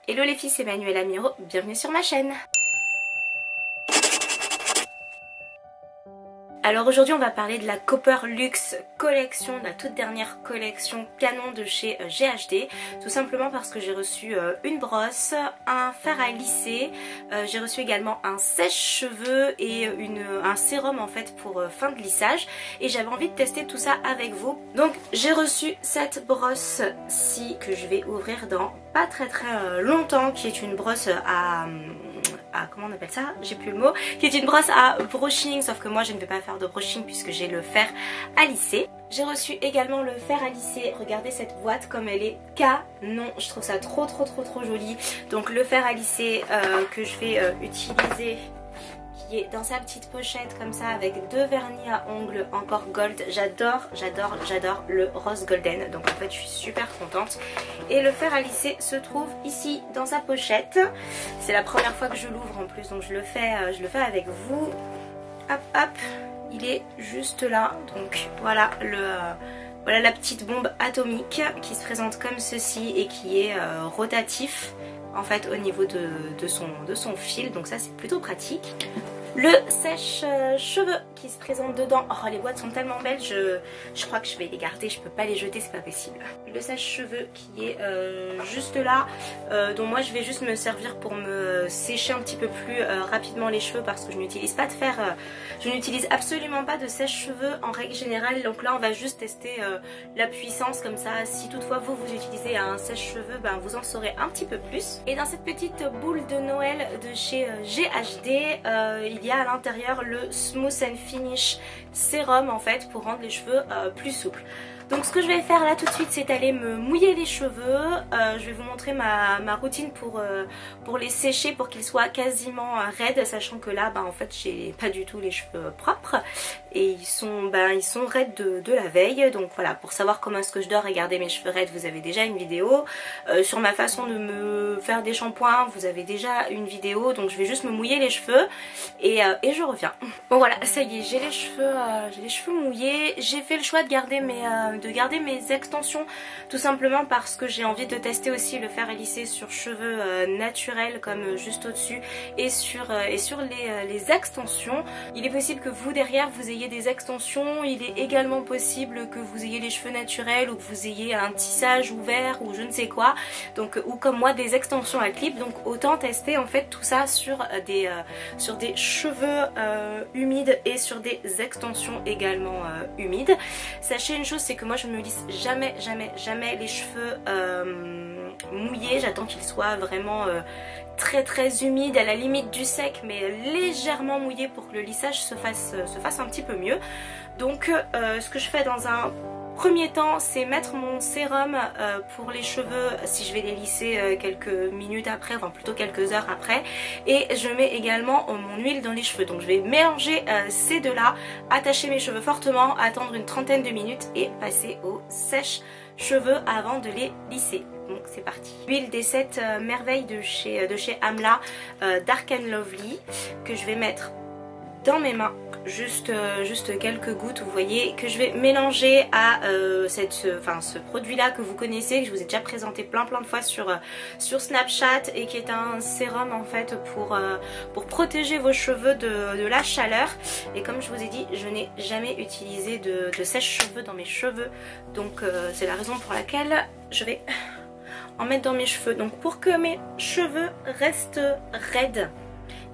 Hello les filles, c'est Manuela Miro, bienvenue sur ma chaîne. Alors aujourd'hui on va parler de la Copper Luxe collection, la toute dernière collection canon de chez GHD. Tout simplement parce que j'ai reçu une brosse, un fer à lisser, j'ai reçu également un sèche-cheveux et un sérum en fait pour fin de lissage. Et j'avais envie de tester tout ça avec vous. Donc j'ai reçu cette brosse-ci que je vais ouvrir dans pas très longtemps, qui est une brosse à comment on appelle ça, j'ai plus le mot, qui est une brosse à brushing, sauf que moi je ne vais pas faire de brushing puisque j'ai le fer à lisser. J'ai reçu également le fer à lisser, regardez cette boîte comme elle est canon, je trouve ça trop joli. Donc le fer à lisser que je vais utiliser, qui est dans sa petite pochette comme ça avec deux vernis à ongles encore gold. J'adore le rose golden, donc en fait je suis super contente. Et le fer à lisser se trouve ici dans sa pochette. C'est la première fois que je l'ouvre en plus, donc je le fais avec vous. Hop hop, il est juste là. Donc voilà voilà la petite bombe atomique qui se présente comme ceci et qui est rotatif en fait au niveau de son fil, donc ça c'est plutôt pratique. Le sèche-cheveux qui se présente dedans. Oh, les boîtes sont tellement belles, je crois que je vais les garder, je peux pas les jeter, c'est pas possible. Le sèche-cheveux qui est juste là, dont moi je vais juste me servir pour me sécher un petit peu plus rapidement les cheveux parce que je n'utilise pas de fer, je n'utilise absolument pas de sèche-cheveux en règle générale. Donc là on va juste tester la puissance comme ça. Si toutefois vous utilisez un sèche-cheveux, ben vous en saurez un petit peu plus. Et dans cette petite boule de Noël de chez GHD, il y a à l'intérieur le Smooth and Finish sérum en fait pour rendre les cheveux plus souples. Donc ce que je vais faire là tout de suite, c'est aller me mouiller les cheveux. Je vais vous montrer ma routine pour les sécher, pour qu'ils soient quasiment raides, sachant que là en fait j'ai pas du tout les cheveux propres et ils sont raides de la veille. Donc voilà, pour savoir comment est-ce que je dors et garder mes cheveux raides, vous avez déjà une vidéo. Sur ma façon de me faire des shampoings, vous avez déjà une vidéo. Donc je vais juste me mouiller les cheveux et je reviens. Bon voilà, ça y est, j'ai les cheveux mouillés. J'ai fait le choix de garder mes extensions, tout simplement parce que j'ai envie de tester aussi le fer à lisser sur cheveux naturels comme juste au-dessus et sur les extensions. Il est possible que vous derrière vous ayez des extensions, il est également possible que vous ayez les cheveux naturels ou que vous ayez un tissage ouvert ou je ne sais quoi, donc ou comme moi des extensions à clip. Donc autant tester en fait tout ça sur des cheveux humides et sur des extensions également humides. Sachez une chose, c'est que moi je ne me lisse jamais les cheveux mouillés. J'attends qu'ils soient vraiment très humides, à la limite du sec, mais légèrement mouillés pour que le lissage se fasse un petit peu mieux. Donc ce que je fais dans un premier temps, c'est mettre mon sérum pour les cheveux si je vais les lisser quelques minutes après, enfin plutôt quelques heures après, et je mets également mon huile dans les cheveux. Donc je vais mélanger ces deux là, attacher mes cheveux fortement, attendre une trentaine de minutes et passer au sèche-cheveux avant de les lisser. Donc c'est parti. L'huile des 7 merveilles de chez Amla, Dark and Lovely, que je vais mettre dans mes mains, juste quelques gouttes, vous voyez, que je vais mélanger à ce produit là que vous connaissez, que je vous ai déjà présenté plein de fois sur Snapchat, et qui est un sérum en fait pour protéger vos cheveux de la chaleur. Et comme je vous ai dit, je n'ai jamais utilisé de sèche-cheveux dans mes cheveux, donc c'est la raison pour laquelle je vais en mettre dans mes cheveux. Donc pour que mes cheveux restent raides,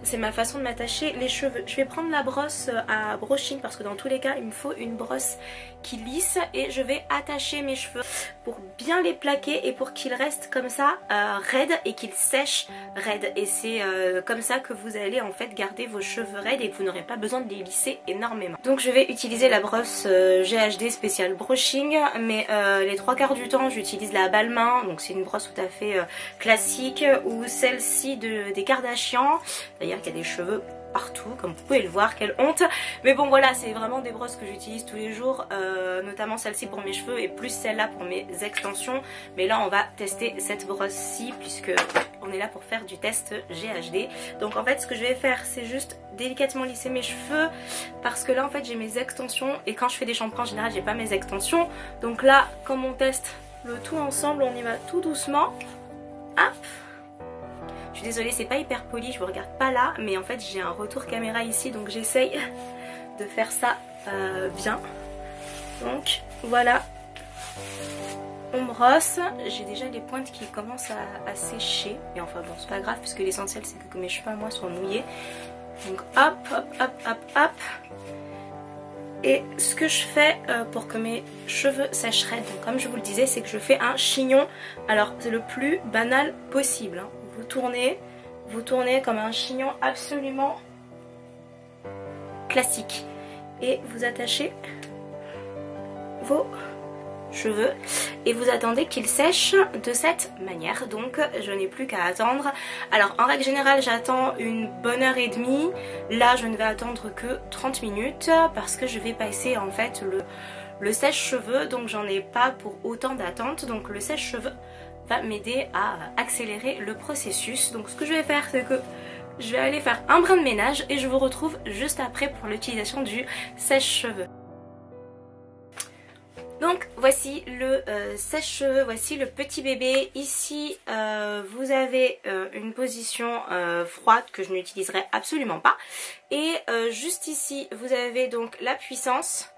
c'est ma façon de m'attacher les cheveux. Je vais prendre la brosse à brushing parce que dans tous les cas il me faut une brosse qui lisse, et je vais attacher mes cheveux pour bien les plaquer et pour qu'ils restent comme ça raides et qu'ils sèchent raides. Et c'est comme ça que vous allez en fait garder vos cheveux raides et que vous n'aurez pas besoin de les lisser énormément. Donc je vais utiliser la brosse GHD spéciale brushing, mais les 3/4 du temps j'utilise la balle-main, donc c'est une brosse tout à fait classique, ou celle-ci des Kardashian. D'ailleurs il y a des cheveux partout comme vous pouvez le voir, quelle honte, mais bon voilà, c'est vraiment des brosses que j'utilise tous les jours, notamment celle-ci pour mes cheveux et plus celle-là pour mes extensions. Mais là on va tester cette brosse-ci puisque on est là pour faire du test GHD. Donc en fait ce que je vais faire, c'est juste délicatement lisser mes cheveux parce que là en fait j'ai mes extensions, et quand je fais des shampoings en général j'ai pas mes extensions. Donc là comme on teste le tout ensemble, on y va tout doucement, hop, suis désolée, c'est pas hyper poli, je vous regarde pas là, mais en fait j'ai un retour caméra ici, donc j'essaye de faire ça bien. Donc voilà, on brosse, j'ai déjà les pointes qui commencent à sécher, et enfin bon c'est pas grave puisque l'essentiel c'est que mes cheveux à moi soient mouillés. Donc hop hop hop hop hop. Et ce que je fais pour que mes cheveux sècheraient, donc comme je vous le disais, c'est que je fais un chignon. Alors c'est le plus banal possible, hein. Vous tournez comme un chignon absolument classique. Et vous attachez vos cheveux et vous attendez qu'ils sèchent de cette manière. Donc je n'ai plus qu'à attendre. Alors en règle générale j'attends une bonne heure et demie. Là je ne vais attendre que 30 minutes parce que je vais passer en fait le sèche-cheveux, donc j'en ai pas pour autant d'attente. Donc le sèche-cheveux va m'aider à accélérer le processus. Donc ce que je vais faire c'est que je vais aller faire un brin de ménage et je vous retrouve juste après pour l'utilisation du sèche-cheveux. Donc voici le sèche-cheveux, voici le petit bébé. Ici vous avez une position froide que je n'utiliserai absolument pas. Et juste ici vous avez donc la puissance.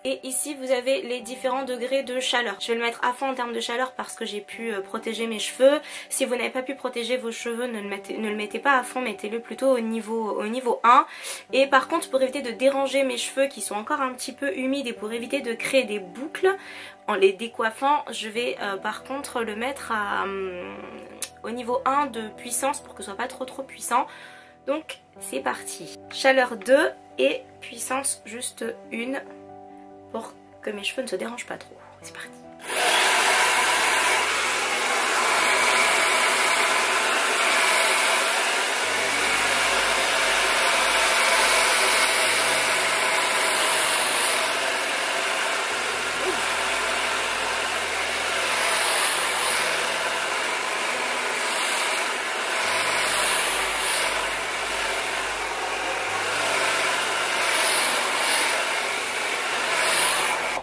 Et ici vous avez les différents degrés de chaleur. Je vais le mettre à fond en termes de chaleur parce que j'ai pu protéger mes cheveux. Si vous n'avez pas pu protéger vos cheveux, ne le mettez pas à fond, mettez-le plutôt au niveau 1. Et par contre pour éviter de déranger mes cheveux qui sont encore un petit peu humides et pour éviter de créer des boucles en les décoiffant, je vais par contre le mettre au niveau 1 de puissance pour que ce soit pas trop puissant. Donc c'est parti. Chaleur 2 et puissance juste 1. Pour que mes cheveux ne se dérangent pas trop. C'est parti.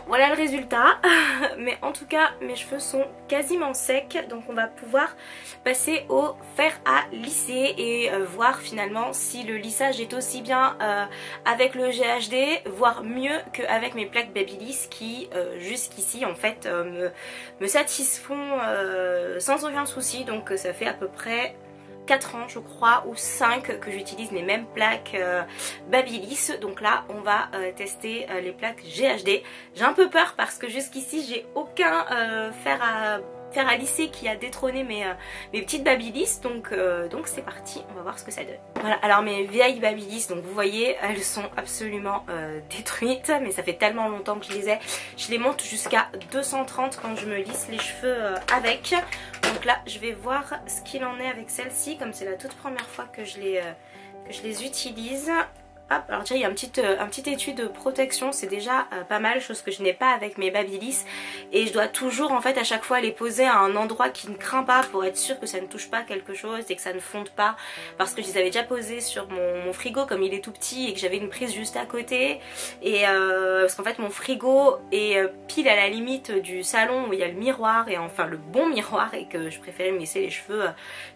Voilà le résultat, mais en tout cas mes cheveux sont quasiment secs, donc on va pouvoir passer au fer à lisser et voir finalement si le lissage est aussi bien avec le GHD, voire mieux qu'avec mes plaques Babyliss qui jusqu'ici en fait me satisfont sans aucun souci. Donc ça fait à peu près 4 ans je crois ou 5 que j'utilise les mêmes plaques Babyliss. Donc là on va tester les plaques GHD. J'ai un peu peur parce que jusqu'ici j'ai aucun fer à lisser qui a détrôné mes petites Babyliss, donc c'est parti, on va voir ce que ça donne. Voilà, alors mes vieilles Babyliss, donc vous voyez elles sont absolument détruites, mais ça fait tellement longtemps que je les ai. Je les monte jusqu'à 230 quand je me lisse les cheveux avec. Donc là je vais voir ce qu'il en est avec celle-ci, comme c'est la toute première fois que je les utilise. Hop, alors déjà il y a un petit étui de protection, c'est déjà pas mal, chose que je n'ai pas avec mes Babyliss. Et je dois toujours en fait à chaque fois les poser à un endroit qui ne craint pas pour être sûr que ça ne touche pas quelque chose et que ça ne fonde pas. Parce que je les avais déjà posés sur mon frigo comme il est tout petit et que j'avais une prise juste à côté. Et parce qu'en fait mon frigo est pile à la limite du salon où il y a le miroir, et enfin le bon miroir, et que je préférais me laisser les cheveux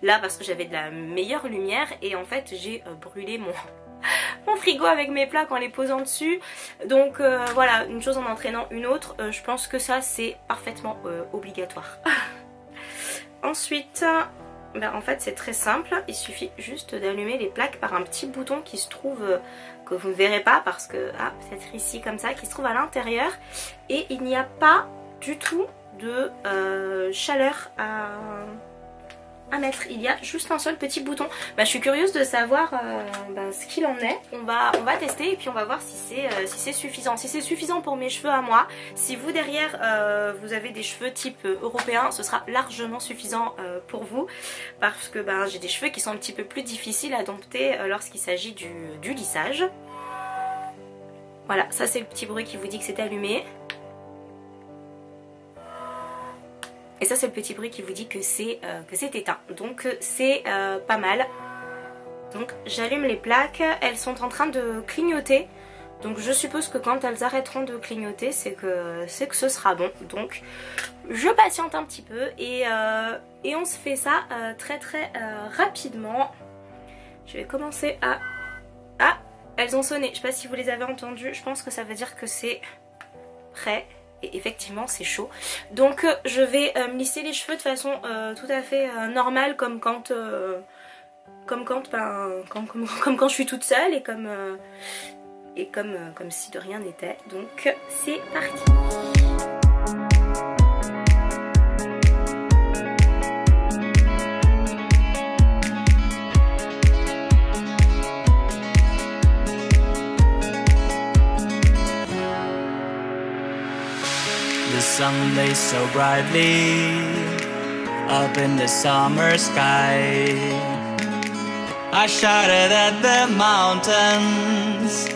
là parce que j'avais de la meilleure lumière. Et en fait j'ai brûlé mon frigo avec mes plaques en les posant dessus. Donc voilà, une chose en entraînant une autre, je pense que ça c'est parfaitement obligatoire. Ensuite en fait c'est très simple, il suffit juste d'allumer les plaques par un petit bouton qui se trouve que vous ne verrez pas parce que peut-être ici comme ça, qui se trouve à l'intérieur, et il n'y a pas du tout de chaleur à mettre, il y a juste un seul petit bouton. Je suis curieuse de savoir ce qu'il en est. On va tester et puis on va voir si c'est suffisant. Si c'est suffisant pour mes cheveux à moi, si vous derrière vous avez des cheveux type européen, ce sera largement suffisant pour vous, parce que j'ai des cheveux qui sont un petit peu plus difficiles à dompter lorsqu'il s'agit du lissage. Voilà, ça c'est le petit bruit qui vous dit que c'est allumé. Et ça c'est le petit bruit qui vous dit que c'est éteint. Donc c'est pas mal. Donc j'allume les plaques, elles sont en train de clignoter. Donc je suppose que quand elles arrêteront de clignoter, c'est que ce sera bon. Donc je patiente un petit peu et on se fait ça très rapidement. Je vais commencer à... Ah, elles ont sonné, je sais pas si vous les avez entendues, je pense que ça veut dire que c'est prêt. Et effectivement c'est chaud. Donc je vais me lisser les cheveux de façon tout à fait normale, comme quand je suis toute seule et comme si de rien n'était. Donc c'est parti. The sun lays so brightly up in the summer sky. I shouted at the mountains,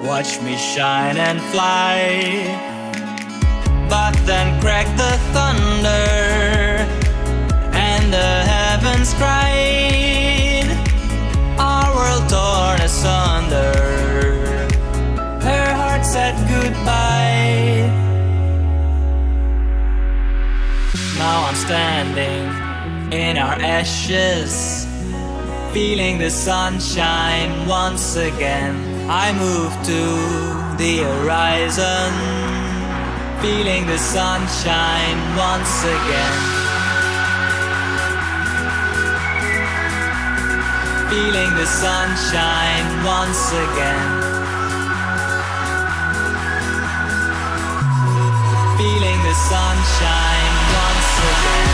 watch me shine and fly. But then cracked the thunder and the heavens cried. Our world torn asunder. Her heart said goodbye. Now I'm standing in our ashes, feeling the sunshine once again. I move to the horizon, feeling the sunshine once again. Feeling the sunshine once again. Feeling the sunshine once again.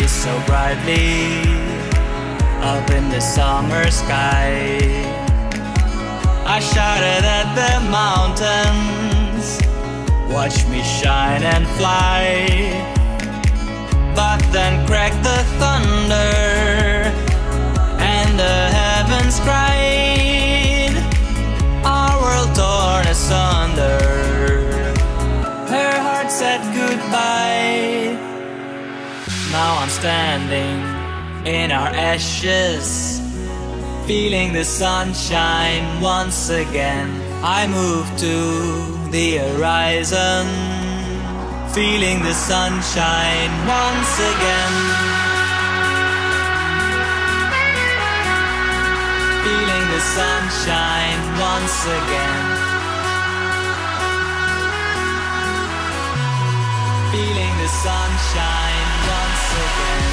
So brightly up in the summer sky. I shouted at the mountains, watch me shine and fly. But then cracked the thunder and the heavens cried. Our world torn asunder. Her heart said goodbye. Now I'm standing in our ashes, feeling the sunshine once again. I move to the horizon, feeling the sunshine once again. Feeling the sunshine once again. Feeling the sunshine once again.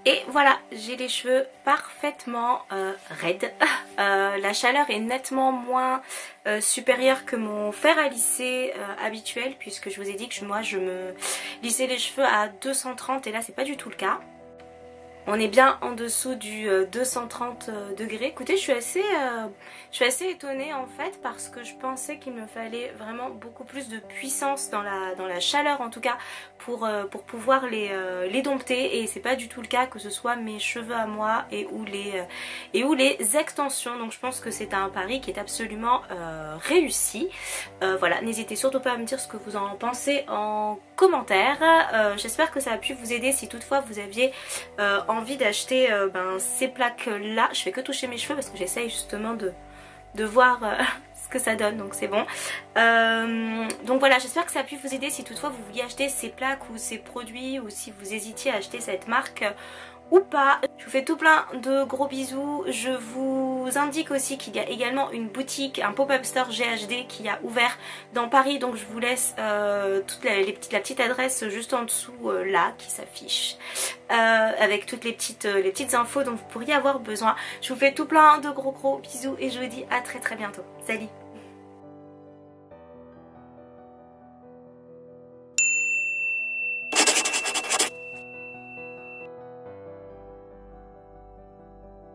Et voilà, j'ai les cheveux parfaitement raides. La chaleur est nettement moins supérieure que mon fer à lisser habituel, puisque je vous ai dit que moi je me lissais les cheveux à 230 et là c'est pas du tout le cas. On est bien en dessous du 230 degrés. Écoutez, je suis assez étonnée en fait, parce que je pensais qu'il me fallait vraiment beaucoup plus de puissance dans la chaleur en tout cas pour pouvoir les dompter, et c'est pas du tout le cas, que ce soit mes cheveux à moi et ou les extensions. Donc je pense que c'est un pari qui est absolument réussi. Voilà, n'hésitez surtout pas à me dire ce que vous en pensez en commentaire. J'espère que ça a pu vous aider si toutefois vous aviez envie d'acheter ces plaques là. Je fais que toucher mes cheveux parce que j'essaye justement de voir ce que ça donne, donc c'est bon. Donc voilà, j'espère que ça a pu vous aider si toutefois vous vouliez acheter ces plaques ou ces produits, ou si vous hésitiez à acheter cette marque ou pas. Je vous fais tout plein de gros bisous. Je vous indique aussi qu'il y a également une boutique, un pop-up store GHD qui a ouvert dans Paris, donc je vous laisse la petite adresse juste en dessous là qui s'affiche avec toutes les petites infos dont vous pourriez avoir besoin. Je vous fais tout plein de gros bisous et je vous dis à très bientôt. Salut!